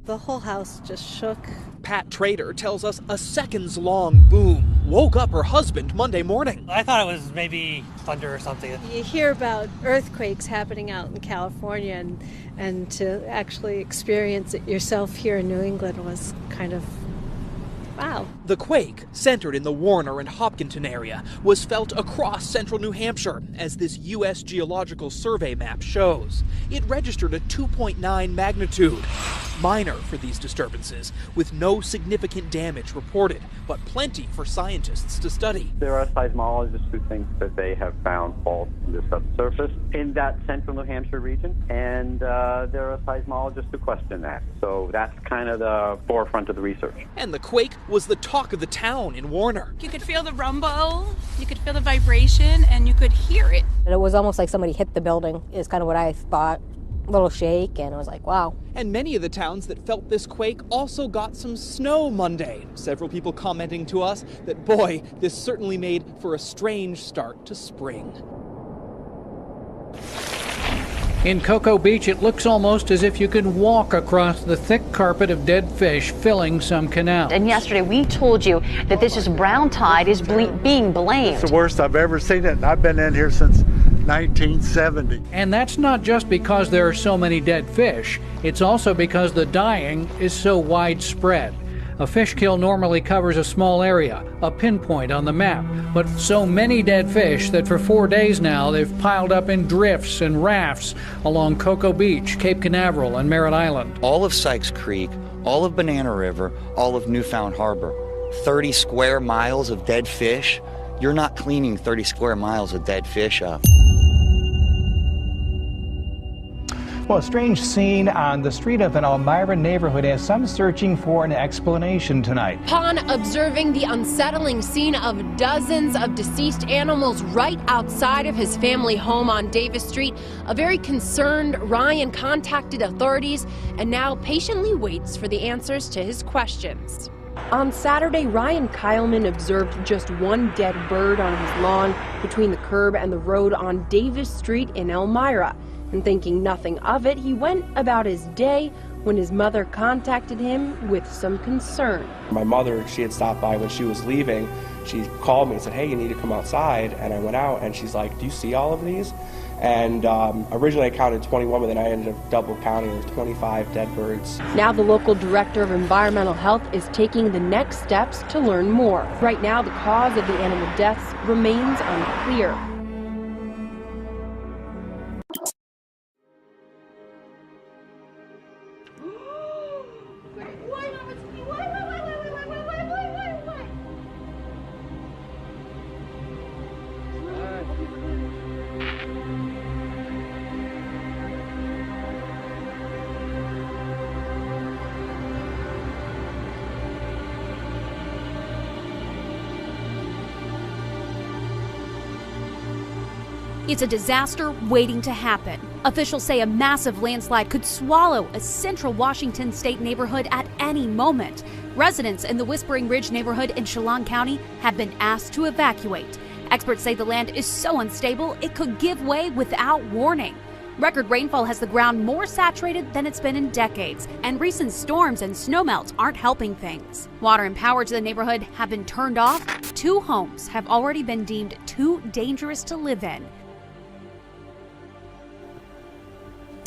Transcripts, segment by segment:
The whole house just shook. Pat Trader tells us a seconds-long boom woke up her husband Monday morning. I thought it was maybe thunder or something. You hear about earthquakes happening out in California, and to actually experience it yourself here in New England was kind of wow. The quake, centered in the Warner and Hopkinton area, was felt across central New Hampshire, as this U.S. Geological Survey map shows. It registered a 2.9 magnitude. Minor for these disturbances, with no significant damage reported, but plenty for scientists to study. There are seismologists who think that they have found faults in the subsurface in that central New Hampshire region, and there are seismologists who question that. So that's kind of the forefront of the research. And the quake was the talk of the town in Warner. You could feel the rumble, you could feel the vibration, and you could hear it. And it was almost like somebody hit the building, is kind of what I thought. A little shake, and it was like, wow. And many of the towns that felt this quake also got some snow Monday. Several people commenting to us that, boy, this certainly made for a strange start to spring. In Cocoa Beach, it looks almost as if you could walk across the thick carpet of dead fish filling some canal. And yesterday we told you that this is brown tide is being blamed. It's the worst I've ever seen it, and I've been in here since 1970. And that's not just because there are so many dead fish. It's also because the dying is so widespread. A fish kill normally covers a small area, a pinpoint on the map, but so many dead fish that for 4 days now they've piled up in drifts and rafts along Cocoa Beach, Cape Canaveral, and Merritt Island. All of Sykes Creek, all of Banana River, all of Newfound Harbor. 30 square miles of dead fish. You're not cleaning 30 square miles of dead fish up. Well, a strange scene on the street of an Elmira neighborhood as some searching for an explanation tonight. Upon observing the unsettling scene of dozens of deceased animals right outside of his family home on Davis Street, a very concerned Ryan contacted authorities and now patiently waits for the answers to his questions. On Saturday, Ryan Kyleman observed just one dead bird on his lawn between the curb and the road on Davis Street in Elmira. And thinking nothing of it, he went about his day when his mother contacted him with some concern. My mother, she had stopped by when she was leaving. She called me and said, hey, you need to come outside. And I went out and she's like, do you see all of these? And originally I counted 21, but then I ended up double counting. There's 25 dead birds. Now the local director of environmental health is taking the next steps to learn more. Right now the cause of the animal deaths remains unclear. It's a disaster waiting to happen. Officials say a massive landslide could swallow a central Washington state neighborhood at any moment. Residents in the Whispering Ridge neighborhood in Chelan County have been asked to evacuate. Experts say the land is so unstable it could give way without warning. Record rainfall has the ground more saturated than it's been in decades, and recent storms and snowmelts aren't helping things. Water and power to the neighborhood have been turned off. 2 homes have already been deemed too dangerous to live in.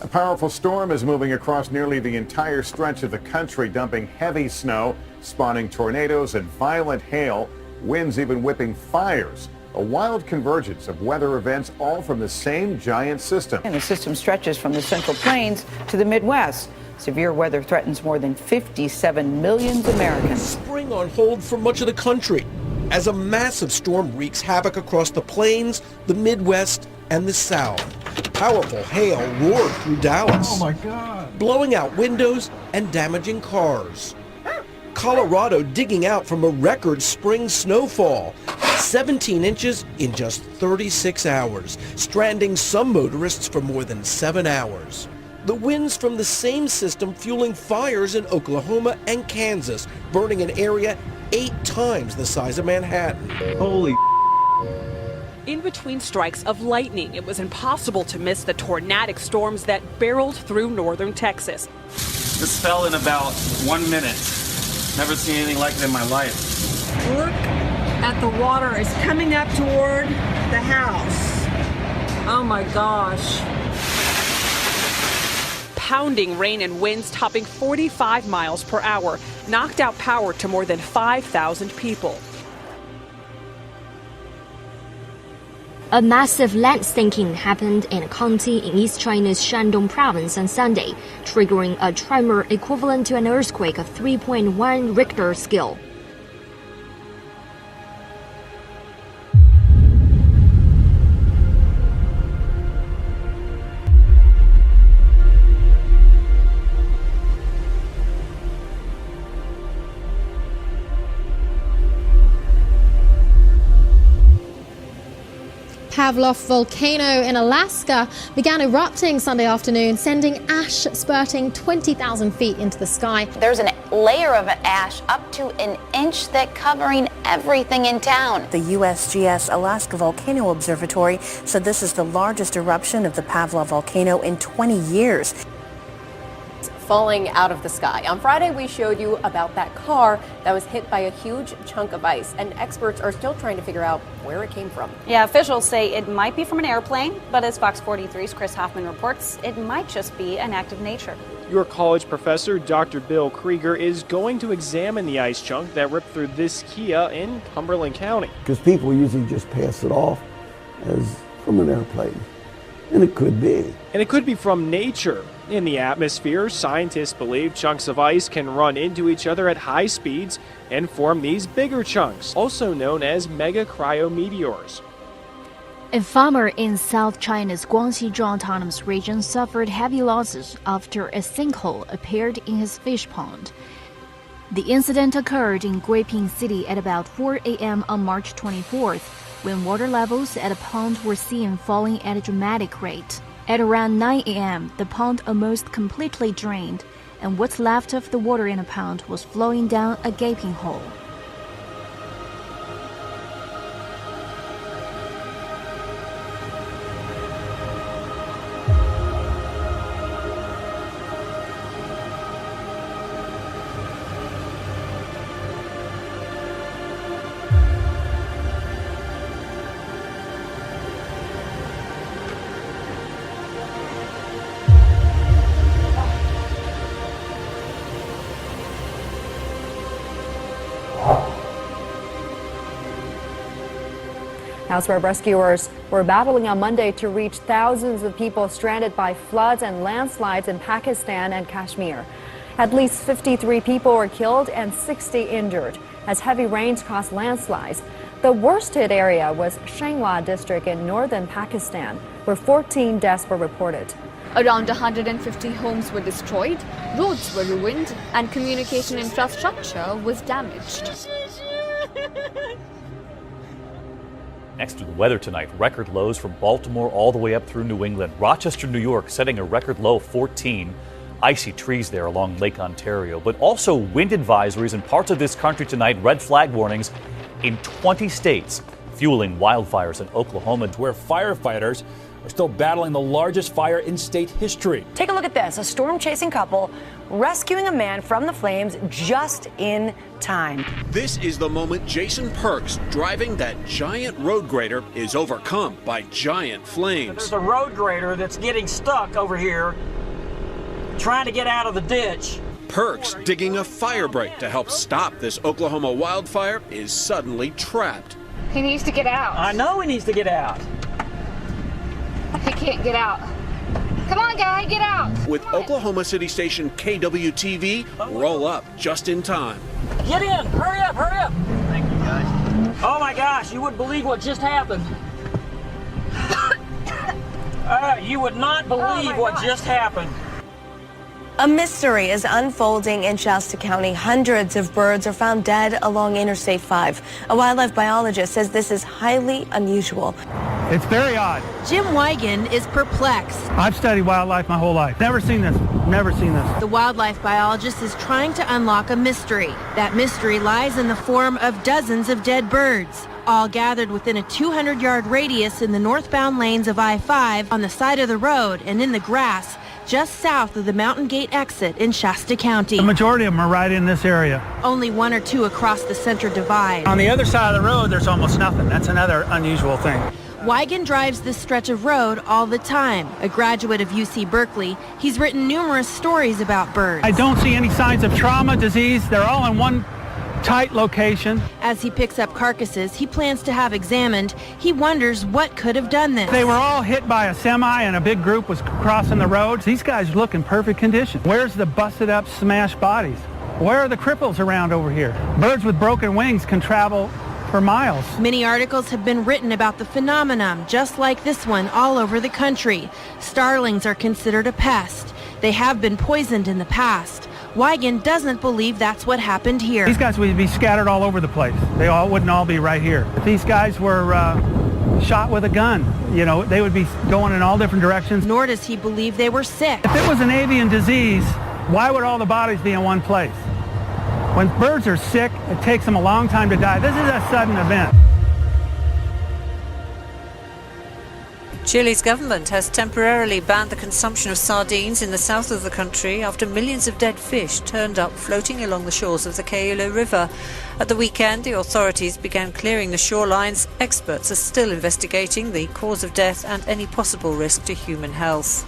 A powerful storm is moving across nearly the entire stretch of the country, dumping heavy snow, spawning tornadoes and violent hail, winds even whipping fires. A wild convergence of weather events, all from the same giant system. And the system stretches from the Central Plains to the Midwest. Severe weather threatens more than 57 million Americans. Spring on hold for much of the country as a massive storm wreaks havoc across the plains, the Midwest, and the South. Powerful hail roared through Dallas. Oh my God. Blowing out windows and damaging cars. Colorado digging out from a record spring snowfall. 17 inches in just 36 hours, stranding some motorists for more than 7 hours. The winds from the same system fueling fires in Oklahoma and Kansas, burning an area 8 times the size of Manhattan. Holy. In between strikes of lightning, it was impossible to miss the tornadic storms that barreled through northern Texas. This fell in about 1 minute. Never seen anything like it in my life. Look at the water. It's coming up toward the house. Oh my gosh. Pounding rain and winds topping 45 miles per hour knocked out power to more than 5,000 people. A massive land sinking happened in a county in East China's Shandong province on Sunday, triggering a tremor equivalent to an earthquake of 3.1 Richter scale. Pavlov volcano in Alaska began erupting Sunday afternoon, sending ash spurting 20,000 feet into the sky. There's a layer of ash up to an inch thick covering everything in town. The USGS Alaska Volcano Observatory said this is the largest eruption of the Pavlov volcano in 20 years. Falling out of the sky. On Friday, we showed you about that car that was hit by a huge chunk of ice, and experts are still trying to figure out where it came from. Yeah, officials say it might be from an airplane, but as Fox 43's Chris Hoffman reports, it might just be an act of nature. Your college professor, Dr. Bill Krieger, is going to examine the ice chunk that ripped through this Kia in Cumberland County. Because people usually just pass it off as from an airplane, and it could be. And it could be from nature. In the atmosphere, scientists believe chunks of ice can run into each other at high speeds and form these bigger chunks, also known as megakryometeors. A farmer in South China's Guangxi Autonomous Region suffered heavy losses after a sinkhole appeared in his fish pond. The incident occurred in Guiping City at about 4 a.m. on March 24th, when water levels at a pond were seen falling at a dramatic rate. At around 9 a.m., the pond almost completely drained, and what's left of the water in the pond was flowing down a gaping hole. Elsewhere, rescuers were battling on Monday to reach thousands of people stranded by floods and landslides in Pakistan and Kashmir. At least 53 people were killed and 60 injured as heavy rains caused landslides. The worst hit area was Shenhua district in northern Pakistan, where 14 deaths were reported. Around 150 homes were destroyed, roads were ruined, and communication infrastructure was damaged. Next to the weather tonight, record lows from Baltimore all the way up through New England. Rochester, New York, setting a record low of 14. Icy trees there along Lake Ontario, but also wind advisories in parts of this country tonight. Red flag warnings in 20 states, fueling wildfires in Oklahoma, where firefighters are still battling the largest fire in state history. Take a look at this. A storm-chasing couple rescuing a man from the flames just in time. This is the moment Jason Perks, driving that giant road grader, is overcome by giant flames. There's a road grader that's getting stuck over here, trying to get out of the ditch. Perks, digging a fire break to help stop this Oklahoma wildfire, is suddenly trapped. He needs to get out. I know he needs to get out. He can't get out. Come on, guy, get out. With Oklahoma City station KWTV, roll up just in time. Get in, hurry up, hurry up. Thank you, guys. Oh my gosh, you wouldn't believe what just happened. You would not believe what just happened. A mystery is unfolding in Shasta County. Hundreds of birds are found dead along Interstate 5. A wildlife biologist says this is highly unusual. It's very odd. Jim Wigan is perplexed. I've studied wildlife my whole life. Never seen this. Never seen this. The wildlife biologist is trying to unlock a mystery. That mystery lies in the form of dozens of dead birds, all gathered within a 200-yard radius in the northbound lanes of I-5, on the side of the road and in the grass, just south of the Mountain Gate exit in Shasta County. The majority of them are right in this area. Only one or two across the center divide. On the other side of the road, there's almost nothing. That's another unusual thing. Weigand drives this stretch of road all the time. A graduate of UC Berkeley, he's written numerous stories about birds. I don't see any signs of trauma, disease. They're all in one tight location. As he picks up carcasses he plans to have examined, he wonders what could have done this. They were all hit by a semi and a big group was crossing the roads. These guys look in perfect condition. Where's the busted up, smashed bodies? Where are the cripples around over here? Birds with broken wings can travel for miles. Many articles have been written about the phenomenon, just like this one, all over the country. Starlings are considered a pest. They have been poisoned in the past. Weigand doesn't believe that's what happened here. These guys would be scattered all over the place. They wouldn't all be right here. If these guys were shot with a gun, you know, they would be going in all different directions. Nor does he believe they were sick. If it was an avian disease, why would all the bodies be in one place? When birds are sick, it takes them a long time to die. This is a sudden event. Chile's government has temporarily banned the consumption of sardines in the south of the country after millions of dead fish turned up floating along the shores of the Cailo River. At the weekend, the authorities began clearing the shorelines. Experts are still investigating the cause of death and any possible risk to human health.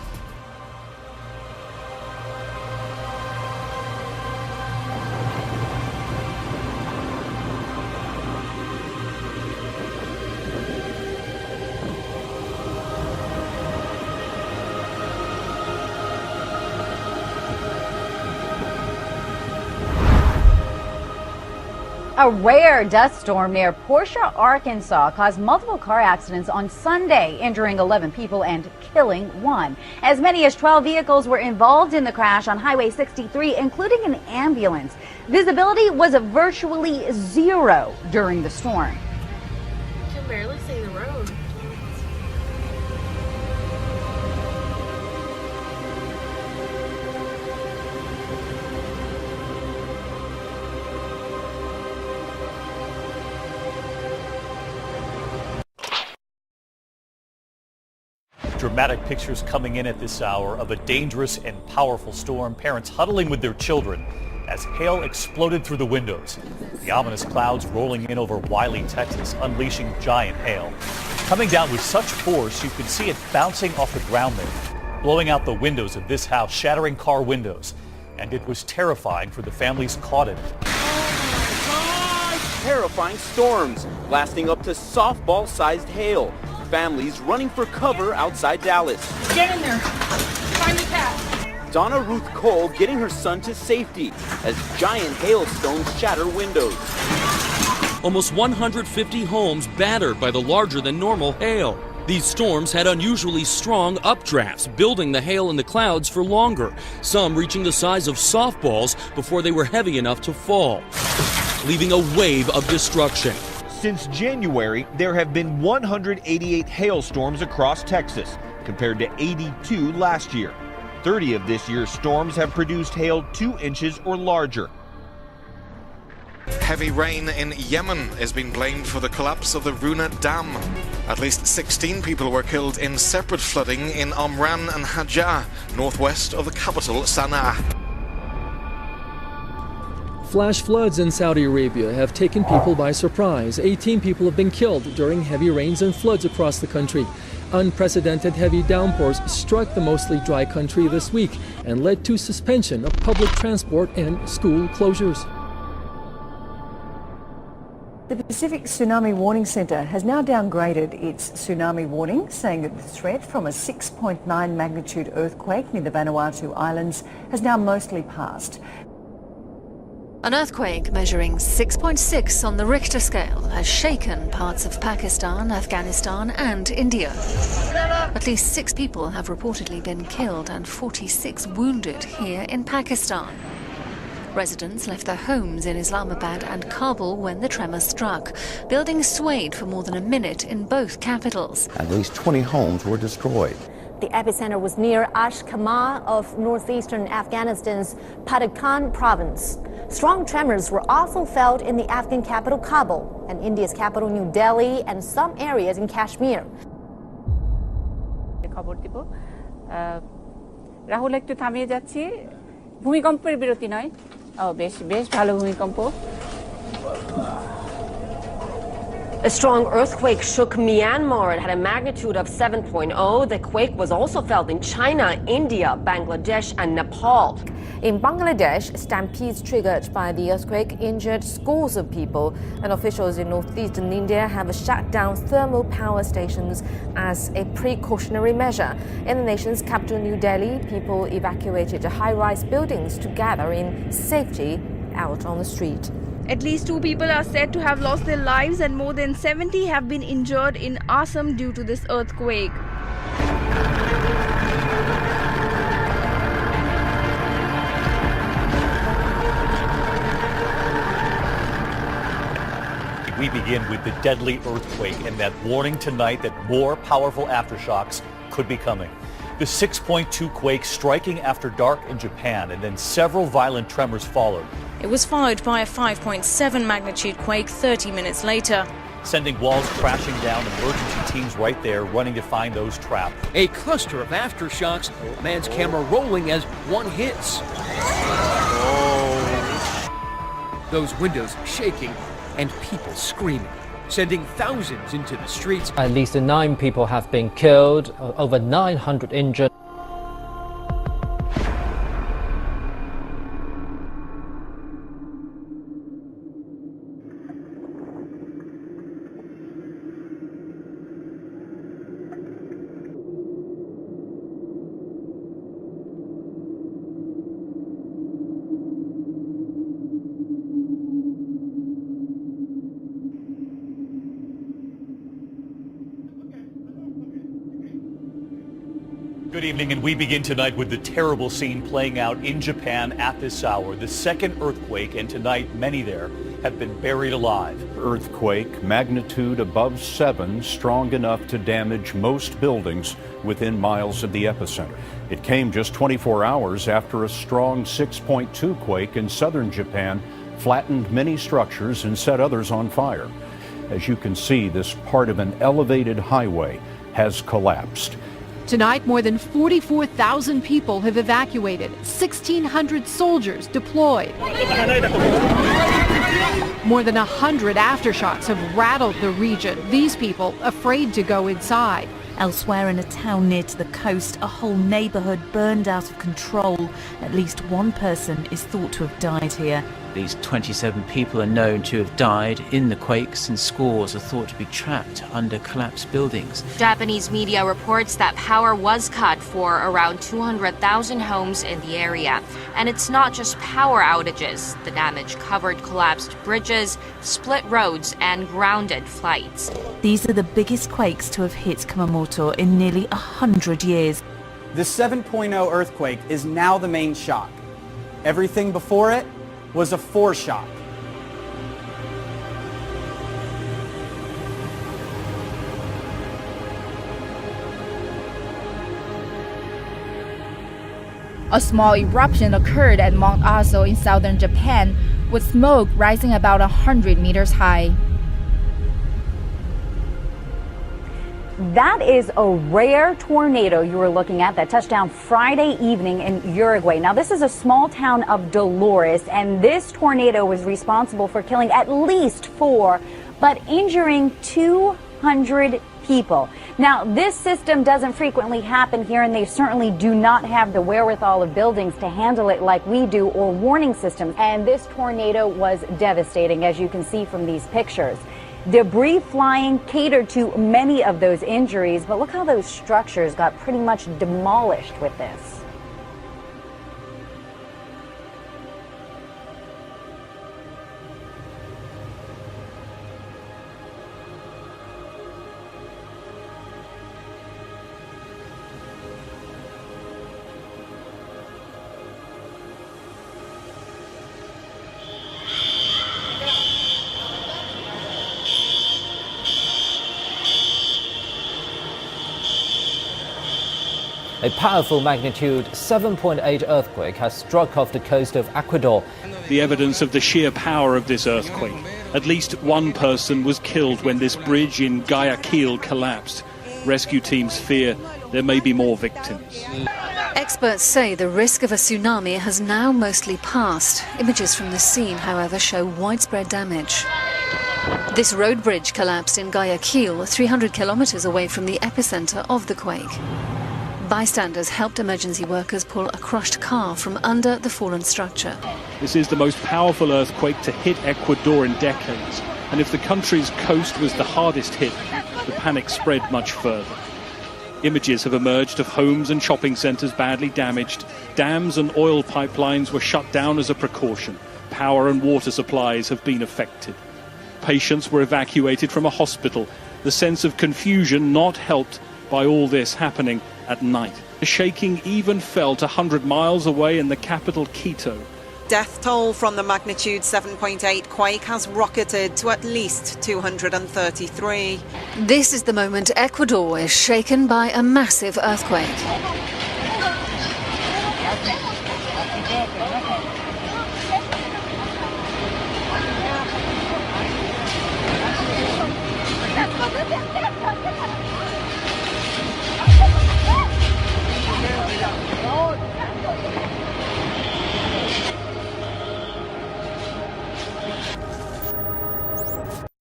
A rare dust storm near Portia, Arkansas caused multiple car accidents on Sunday, injuring 11 people and killing 1. As many as 12 vehicles were involved in the crash on Highway 63, including an ambulance. Visibility was virtually zero during the storm. You can barely see the road. Dramatic pictures coming in at this hour of a dangerous and powerful storm. Parents huddling with their children as hail exploded through the windows. The ominous clouds rolling in over Wiley, Texas, unleashing giant hail. Coming down with such force, you could see it bouncing off the ground there, blowing out the windows of this house, shattering car windows. And it was terrifying for the families caught in it. Terrifying storms, lasting up to softball-sized hail. Families running for cover outside Dallas. Get in there. Find the cat. Donna Ruth Cole getting her son to safety as giant hailstones shatter windows. Almost 150 homes battered by the larger than normal hail. These storms had unusually strong updrafts, building the hail in the clouds for longer, some reaching the size of softballs before they were heavy enough to fall, leaving a wave of destruction. Since January, there have been 188 hailstorms across Texas, compared to 82 last year. 30 of this year's storms have produced hail 2 inches or larger. Heavy rain in Yemen has been blamed for the collapse of the Runa Dam. At least 16 people were killed in separate flooding in Omran and Hajjah, northwest of the capital Sana'a. Flash floods in Saudi Arabia have taken people by surprise. 18 people have been killed during heavy rains and floods across the country. Unprecedented heavy downpours struck the mostly dry country this week and led to suspension of public transport and school closures. The Pacific Tsunami Warning Centre has now downgraded its tsunami warning, saying that the threat from a 6.9 magnitude earthquake near the Vanuatu Islands has now mostly passed. An earthquake measuring 6.6 on the Richter scale has shaken parts of Pakistan, Afghanistan and India. At least 6 people have reportedly been killed and 46 wounded here in Pakistan. Residents left their homes in Islamabad and Kabul when the tremor struck. Buildings swayed for more than a minute in both capitals. At least 20 homes were destroyed. The epicenter was near Ashkama of northeastern Afghanistan's Padakan province. Strong tremors were also felt in the Afghan capital Kabul and India's capital New Delhi and some areas in Kashmir. Rahul একটু থামিয়ে যাচ্ছি ভূমিকম্পের বিরতি নয় বেশ বেশ ভালো ভূমিকম্প A strong earthquake shook Myanmar. It had a magnitude of 7.0. The quake was also felt in China, India, Bangladesh and Nepal. In Bangladesh, stampedes triggered by the earthquake injured scores of people, and officials in northeastern India have shut down thermal power stations as a precautionary measure. In the nation's capital, New Delhi, people evacuated high-rise buildings to gather in safety out on the street. At least 2 people are said to have lost their lives and more than 70 have been injured in Assam due to this earthquake. We begin with the deadly earthquake and that warning tonight that more powerful aftershocks could be coming. The 6.2 quake striking after dark in Japan, and then several violent tremors followed. It was followed by a 5.7 magnitude quake 30 minutes later. Sending walls crashing down, emergency teams right there running to find those trapped. A cluster of aftershocks, man's camera rolling as one hits. Those windows shaking and people screaming, sending thousands into the streets. At least 9 people have been killed, over 900 injured. Good evening, and we begin tonight with the terrible scene playing out in Japan at this hour. The second earthquake, and tonight many there have been buried alive. Earthquake, magnitude above 7, strong enough to damage most buildings within miles of the epicenter. It came just 24 hours after a strong 6.2 quake in southern Japan flattened many structures and set others on fire. As you can see, this part of an elevated highway has collapsed. Tonight, more than 44,000 people have evacuated, 1,600 soldiers deployed. More than 100 aftershocks have rattled the region, these people afraid to go inside. Elsewhere in a town near to the coast, a whole neighbourhood burned out of control. At least 1 person is thought to have died here. These 27 people are known to have died in the quakes, and scores are thought to be trapped under collapsed buildings. Japanese media reports that power was cut for around 200,000 homes in the area. And it's not just power outages. The damage covered collapsed bridges, split roads, and grounded flights. These are the biggest quakes to have hit Kumamoto in nearly 100 years. The 7.0 earthquake is now the main shock. Everything before it was a foreshock. A small eruption occurred at Mount Aso in southern Japan, with smoke rising about 100 meters high. That is a rare tornado you were looking at that touched down Friday evening in Uruguay. Now, this is a small town of Dolores, and this tornado was responsible for killing at least 4, but injuring 200 people. Now, this system doesn't frequently happen here, and they certainly do not have the wherewithal of buildings to handle it like we do, or warning systems. And this tornado was devastating, as you can see from these pictures. Debris flying catered to many of those injuries, but look how those structures got pretty much demolished with this. A powerful magnitude 7.8 earthquake has struck off the coast of Ecuador. The evidence of the sheer power of this earthquake. At least 1 person was killed when this bridge in Guayaquil collapsed. Rescue teams fear there may be more victims. Experts say the risk of a tsunami has now mostly passed. Images from the scene, however, show widespread damage. This road bridge collapsed in Guayaquil, 300 kilometers away from the epicenter of the quake. Bystanders helped emergency workers pull a crushed car from under the fallen structure. This is the most powerful earthquake to hit Ecuador in decades. And if the country's coast was the hardest hit, the panic spread much further. Images have emerged of homes and shopping centres badly damaged. Dams and oil pipelines were shut down as a precaution. Power and water supplies have been affected. Patients were evacuated from a hospital. The sense of confusion not helped by all this happening at night. The shaking even felt 100 miles away in the capital, Quito. Death toll from the magnitude 7.8 quake has rocketed to at least 233. This is the moment Ecuador is shaken by a massive earthquake.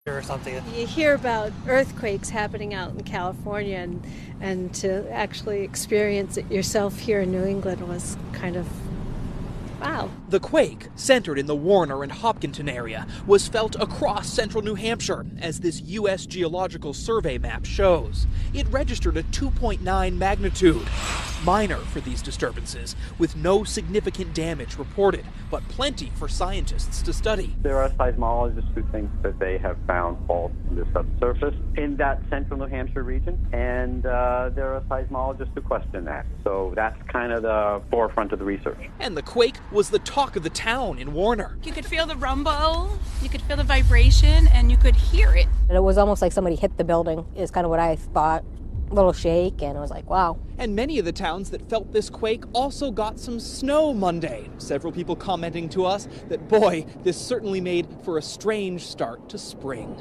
Or something. You hear about earthquakes happening out in California, and to actually experience it yourself here in New England was kind of wow. The quake, centered in the Warner and Hopkinton area, was felt across central New Hampshire, as this U.S. Geological Survey map shows. It registered a 2.9 magnitude. Minor for these disturbances, with no significant damage reported, but plenty for scientists to study. There are seismologists who think that they have found faults in the subsurface in that central New Hampshire region, and there are seismologists who question that. So that's kind of the forefront of the research. And the quake was the talk of the town in Warner. You could feel the rumble, you could feel the vibration, and you could hear it. It was almost like somebody hit the building, is kind of what I thought. A little shake, and it was like, wow. And many of the towns that felt this quake also got some snow Monday. Several people commenting to us that, boy, this certainly made for a strange start to spring.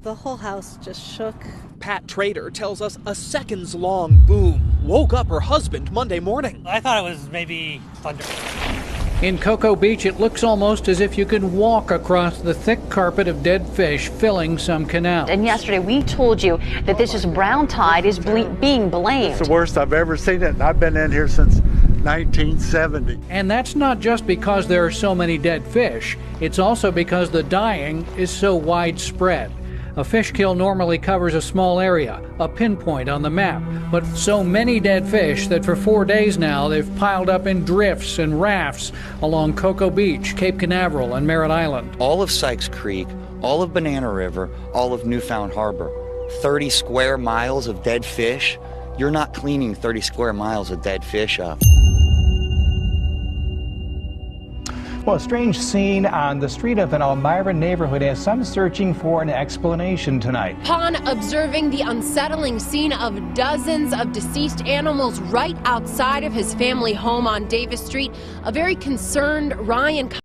The whole house just shook. Pat Trader tells us a seconds-long boom woke up her husband Monday morning. I thought it was maybe thunder. In Cocoa Beach, it looks almost as if you could walk across the thick carpet of dead fish filling some canal. And yesterday we told you that this is brown tide is being blamed. It's the worst I've ever seen it, and I've been in here since 1970. And that's not just because there are so many dead fish. It's also because the dying is so widespread. A fish kill normally covers a small area, a pinpoint on the map, but so many dead fish that for 4 days now they've piled up in drifts and rafts along Cocoa Beach, Cape Canaveral, and Merritt Island. All of Sykes Creek, all of Banana River, all of Newfound Harbor. 30 square miles of dead fish. You're not cleaning 30 square miles of dead fish up. Well, a strange scene on the street of an Elmira neighborhood as some searching for an explanation tonight. Upon observing the unsettling scene of dozens of deceased animals right outside of his family home on Davis Street, a very concerned Ryan